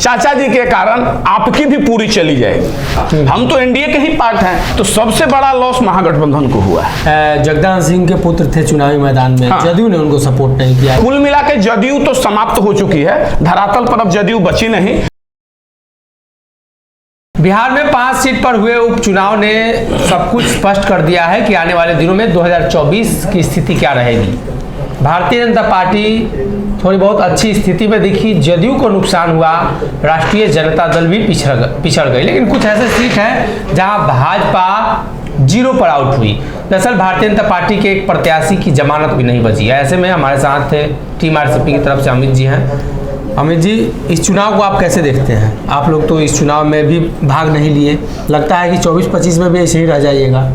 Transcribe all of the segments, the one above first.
चाचा जी के कारण आपकी भी पूरी चली जाएगी। हम तो एनडीए के ही पार्ट हैं, तो सबसे बड़ा लॉस महागठबंधन को हुआ है। जगदान सिंह के पुत्र थे चुनावी मैदान में, जदयू ने उनको सपोर्ट नहीं किया। कुल मिला के जदयू तो समाप्त हो चुकी है, धरातल पर अब जदयू बची नहीं। बिहार में 5 सीट पर हुए उपचुनाव ने सब कुछ स्पष्ट कर दिया है कि आने वाले दिनों में 2024 की स्थिति क्या रहेगी। भारतीय जनता पार्टी थोड़ी बहुत अच्छी स्थिति में दिखी, जदयू को नुकसान हुआ, राष्ट्रीय जनता दल भी पिछड़ गई। लेकिन कुछ ऐसे सीट हैं जहां भाजपा 0 पर आउट हुई। दरअसल भारतीय जनता पार्टी के एक प्रत्याशी की जमानत भी नहीं बची है। ऐसे में हमारे साथ टीम आरसीपी की तरफ से अमित जी हैं। अमित जी, इस चुनाव को आप कैसे देखते हैं? आप लोग तो इस चुनाव में भी भाग नहीं लिए, लगता है कि 24-25 में भी ऐसे ही रह जाइएगा।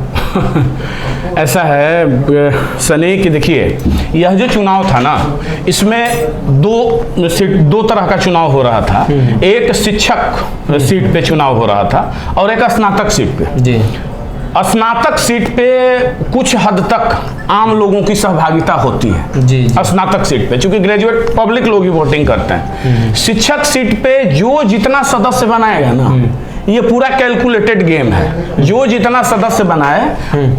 ऐसा है सनी कि देखिए, यह जो चुनाव था ना, इसमें दो तरह का चुनाव हो रहा था। एक शिक्षक सीट पे चुनाव हो रहा था और एक स्नातक सीट पे। जी। स्नातक सीट पे कुछ हद तक आम लोगों की सहभागिता होती है। जी। स्नातक सीट पे चूंकि ग्रेजुएट पब्लिक लोग ही वोटिंग करते हैं। शिक्षक सीट पे जो जितना सदस्य बनाएगा ना, ये पूरा कैलकुलेटेड गेम है। जो जितना सदस्य बनाए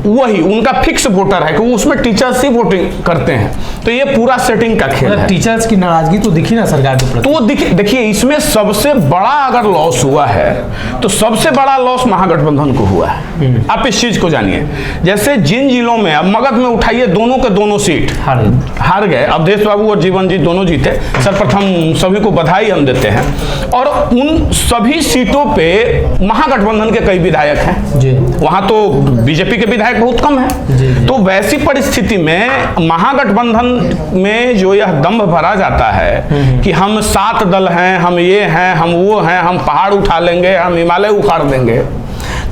वही उनका फिक्स वोटर है, क्योंकि उसमें टीचर्स ही वोटिंग करते हैं। तो ये पूरा सेटिंग का खेल है। टीचर्स की नाराजगी तो दिखी ना सरकार के प्रति। तो देखिए, इसमें सबसे बड़ा अगर लॉस हुआ है तो सबसे बड़ा लॉस महागठबंधन को हुआ है। आप इस चीज को जानिए, जैसे जिन जिलों में अब मगध में उठाइए, दोनों के दोनों सीट हार गए। अवधेश बाबू और जीवन जी दोनों जीते। सर्वप्रथम सभी को बधाई हम देते हैं। और उन सभी सीटों पे महागठबंधन के कई विधायक हैं जी। वहां तो बीजेपी के विधायक बहुत कम हैं। तो वैसी परिस्थिति में महागठबंधन में जो यह दंभ भरा जाता है कि हम 7 दल हैं, हम ये हैं, हम वो हैं, हम पहाड़ उठा लेंगे, हम हिमालय उखाड़ देंगे,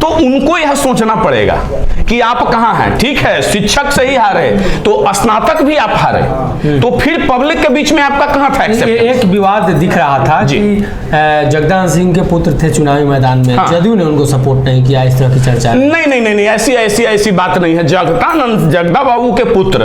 तो उनको यह सोचना पड़ेगा कि आप कहां हैं। ठीक है, शिक्षक से ही हारे तो स्नातक भी आप हारे, तो फिर पब्लिक के बीच में आपका कहां था एक्सेप्टेंस? एक विवाद दिख रहा था कि जगदान सिंह के पुत्र थे चुनावी मैदान में, जदयू ने उनको सपोर्ट नहीं किया, इस तरह की चर्चा। नहीं, ऐसी बात नहीं है। जगदा बाबू के पुत्र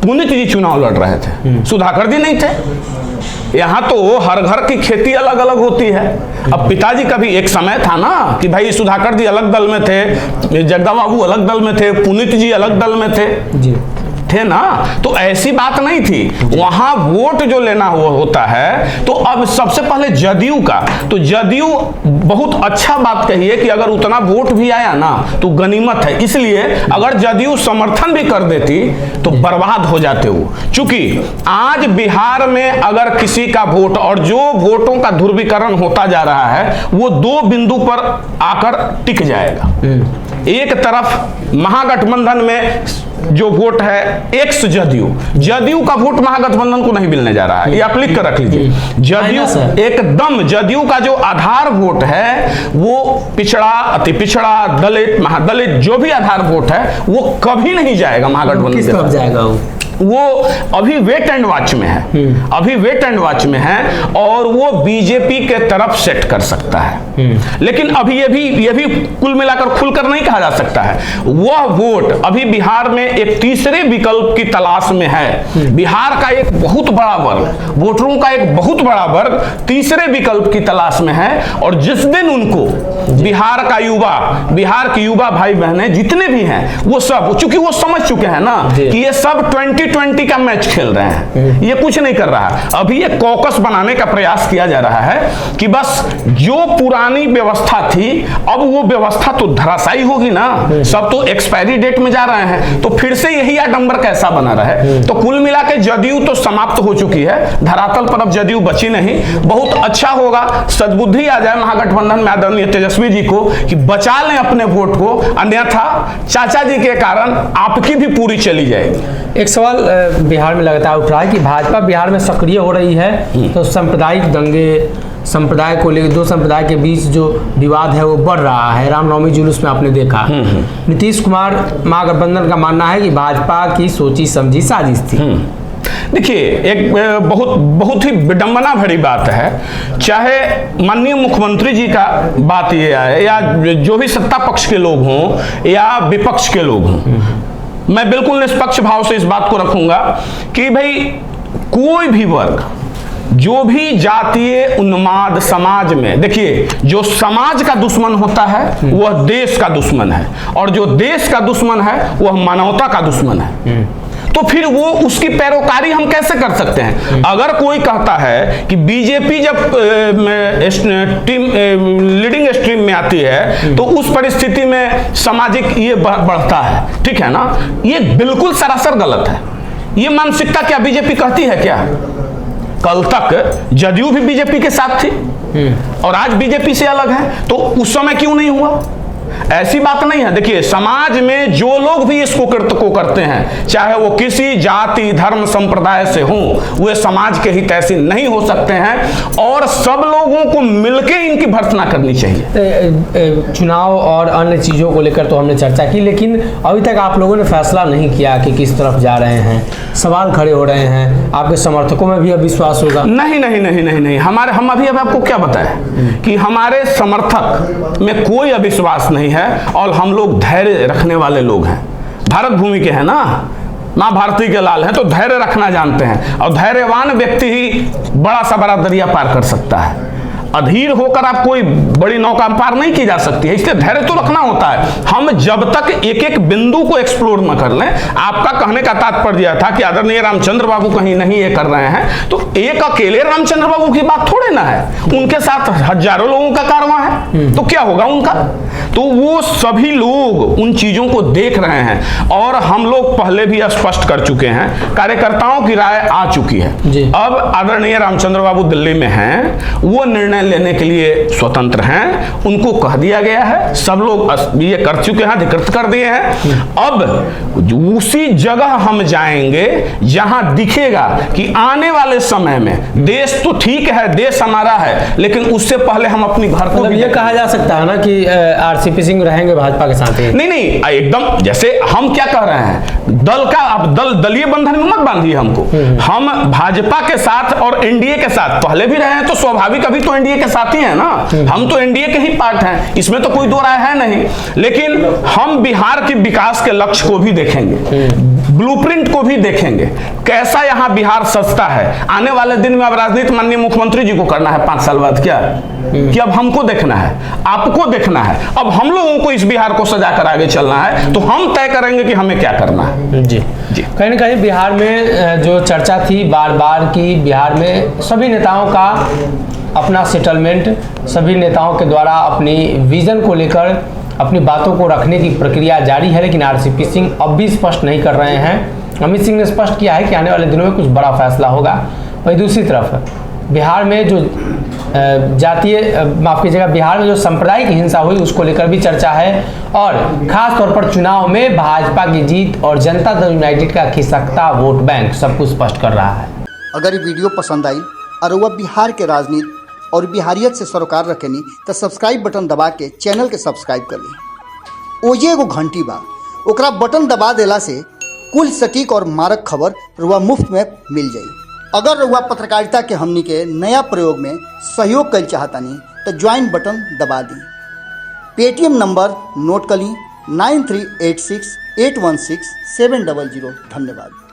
पुनीत जी चुनाव लड़ रहे थे, सुधाकर जी नहीं थे। यहाँ तो हर घर की खेती अलग अलग होती है। अब पिताजी का भी एक समय था ना कि भाई सुधाकर जी अलग दल में थे, जगदा बाबू अलग दल में थे, पुनीत जी अलग दल में थे ना। तो ऐसी बात नहीं थी। वहां वोट जो लेना होता है, तो अब सबसे पहले जदयू का, तो जदयू बहुत अच्छा बात कही है कि अगर उतना वोट भी आया ना तो गनीमत है। इसलिए अगर जदयू समर्थन भी कर देती तो बर्बाद हो जाते वो। चूंकि आज बिहार में अगर किसी का वोट और जो वोटों का ध्रुवीकरण होता जा रहा है, वो 2 बिंदु पर आकर टिक जाएगा। एक तरफ महागठबंधन में जो वोट है एक्स जदयू का वोट महागठबंधन को नहीं मिलने जा रहा है। ये आप लिख कर रख लीजिए। जदयू एकदम, जदयू का जो आधार वोट है वो पिछड़ा, अति पिछड़ा, दलित, महादलित, जो भी आधार वोट है वो कभी नहीं जाएगा महागठबंधन। किस तरफ जाएगा वो अभी वेट एंड वॉच में है। अभी वेट एंड वॉच में है और वो बीजेपी के तरफ सेट कर सकता है। लेकिन अभी ये भी कुल मिलाकर खुलकर नहीं कहा जा सकता है। वह वोट अभी बिहार में एक तीसरे विकल्प की तलाश में है। बिहार का एक बहुत बड़ा वर्ग, वोटरों का एक बहुत बड़ा वर्ग तीसरे विकल्प की तलाश में है। और जिस दिन उनको बिहार के युवा भाई बहनें जितने भी हैं, वो सब, चूंकि वो समझ चुके हैं ना कि ये सब 2020 का मैच खेल रहे हैं, ये कुछ नहीं कर रहा है। अभी ये कॉकस बनाने का प्रयास किया जा रहा है कि बस जो पुरानी व्यवस्था थी, अब वो व्यवस्था तो धराशायी होगी ना। सब तो एक्सपायरी डेट में जा रहे हैं, तो फिर से यही आडंबर कैसा बना रहे। तो कुल मिला के जदयू तो समाप्त हो चुकी है, धरातल पर अब जदयू बची नहीं। बहुत अच्छा होगा, सद्बुद्धि आ जाए महागठबंधन में आदरणीय तेजस्वी जी को कि बचा लें अपने वोट को, अन्यथा चाचा जी के कारण आपकी भी पूरी चली जाएगी। एक सवाल बिहार में लगातार उठ रहा है कि भाजपा बिहार में सक्रिय हो रही है, तो सांप्रदायिक दंगे, संप्रदाय को लेकर, 2 संप्रदाय के बीच जो विवाद है वो बढ़ रहा है। रामनवमी जुलूस में आपने देखा, नीतीश कुमार महागठबंधन का मानना है कि भाजपा की सोची समझी साजिश थी। देखिए, एक बहुत ही विडंबना भरी बात है। चाहे माननीय मुख्यमंत्री जी का बात ये आए या जो भी सत्ता पक्ष के लोग हों या विपक्ष के लोग हों, मैं बिल्कुल निष्पक्ष भाव से इस बात को रखूंगा कि भाई कोई भी वर्ग जो भी जातीय उन्माद समाज में, देखिए जो समाज का दुश्मन होता है वह देश का दुश्मन है, और जो देश का दुश्मन है वह मानवता का दुश्मन है। तो फिर वो उसकी पैरोकारी हम कैसे कर सकते हैं? अगर कोई कहता है कि बीजेपी जब लीडिंग स्ट्रीम में आती है तो उस परिस्थिति में सामाजिक ये बढ़ता है, ठीक है ना, ये बिल्कुल सरासर गलत है। ये मानसिकता क्या बीजेपी कहती है क्या? कल तक जदयू भी बीजेपी के साथ थी और आज बीजेपी से अलग है, तो उस समय क्यों नहीं हुआ? ऐसी बात नहीं है। देखिए समाज में जो लोग भी इसको को करते हैं, चाहे वो किसी जाति धर्म संप्रदाय से हों, वे समाज के हित ऐसे नहीं हो सकते हैं और सब लोगों को मिलकर इनकी भर्त्सना करनी चाहिए। चुनाव और अन्य चीज़ों को लेकर तो हमने चर्चा की, लेकिन अभी तक आप लोगों ने फैसला नहीं किया कि किस तरफ जा रहे हैं। सवाल खड़े हो रहे हैं, आपके समर्थकों में भी अविश्वास होगा? नहीं नहीं नहीं नहीं नहीं, हमारे हम अभी आपको क्या बताएं कि हमारे समर्थक में कोई अविश्वास नहीं है और हम लोग धैर्य रखने वाले लोग हैं। भारत भूमि के हैं ना, मां भारती के लाल हैं, तो धैर्य रखना जानते हैं और धैर्यवान व्यक्ति ही बड़ा सा बड़ा दरिया पार कर सकता है। अधीर होकर आप कोई बड़ी नौका पार नहीं की जा सकती है, इसलिए धैर्य तो रखना होता है। हम जब तक एक एक बिंदु को एक्सप्लोर न कर लें, आपका कहने का तात्पर्य यह था कि आदरणीय रामचंद्र बाबू कहीं नहीं ये कर रहे हैं, तो एक अकेले रामचंद्र बाबू की बात थोड़े ना है, उनके साथ हजारों लोगों का कारवां है, तो क्या होगा उनका? तो वो सभी लोग उन चीजों को देख रहे हैं और हम लोग पहले भी स्पष्ट कर चुके हैं, कार्यकर्ताओं की राय आ चुकी है। अब आदरणीय रामचंद्र बाबू दिल्ली में हैं, वो निर्णय लेने के लिए स्वतंत्र हैं, उनको कह दिया गया है, सब लोग ये कर चुके हैं, अधिकृत कर दिए हैं। अब उसी जगह हम जाएंगे जहां दिखेगा कि आने वाले समय में देश तो ठीक है, देश हमारा है, लेकिन उससे पहले हम अपनी घर को मतलब ये कहा जा सकता है ना कि आरसीपी सिंह रहेंगे भाजपा के साथ? नहीं नहीं, एकदम जैसे हम क्या कह रहे हैं, दल का अब दलीय बंधन में मत बांधिए हमको। हम भाजपा के साथ और एनडीए के साथ पहले भी रहे हैं, तो स्वाभाविक अभी तो एनडीए के साथ ही है ना, हम तो एनडीए के ही पार्ट हैं, इसमें तो कोई दो राय है नहीं। लेकिन हम बिहार के विकास के लक्ष्य को भी देखेंगे, ब्लूप्रिंट को भी देखेंगे, कैसा यहाँ बिहार सस्ता है। आने वाले दिन में अब राजनीति माननीय मुख्यमंत्री जी को करना है 5 साल बाद, क्या कि अब हमको देखना है, आपको देखना है, अब हम लोगों को इस बिहार को सजा कर आगे चलना है, तो हम तय करेंगे कि हमें क्या करना है। जी जी, कहीं ना कहीं बिहार में जो चर्चा थी बार बार की, बिहार में सभी नेताओं का अपना सेटलमेंट, सभी नेताओं के द्वारा अपनी विजन को लेकर अपनी बातों को रखने की प्रक्रिया जारी है, लेकिन आरसीपी सिंह अब भी स्पष्ट नहीं कर रहे हैं। अमित सिंह ने स्पष्ट किया है कि आने वाले दिनों में कुछ बड़ा फैसला होगा। वहीं दूसरी तरफ बिहार में जो माफ कीजिएगा, बिहार में जो सांप्रदायिक हिंसा हुई उसको लेकर भी चर्चा है, और खास तौर पर चुनाव में भाजपा की जीत और जनता दल यूनाइटेड का खिसकता वोट बैंक सब कुछ स्पष्ट कर रहा है। अगर ये वीडियो पसंद आई और वह बिहार के राजनीति और बिहारियत से सरोकार रखेनी तो सब्सक्राइब बटन दबा के चैनल के सब्सक्राइब कर ली। ओजे एगो घंटी बा, ओकरा बटन दबा देला से कुल सटीक और मारक खबर रुआ मुफ्त में मिल जाई। अगर रुआ पत्रकारिता के हमनी के नया प्रयोग में सहयोग कर चाहतानी तो ज्वाइन बटन दबा दी। पेटीएम नंबर नोट कर ली 9386816700। धन्यवाद।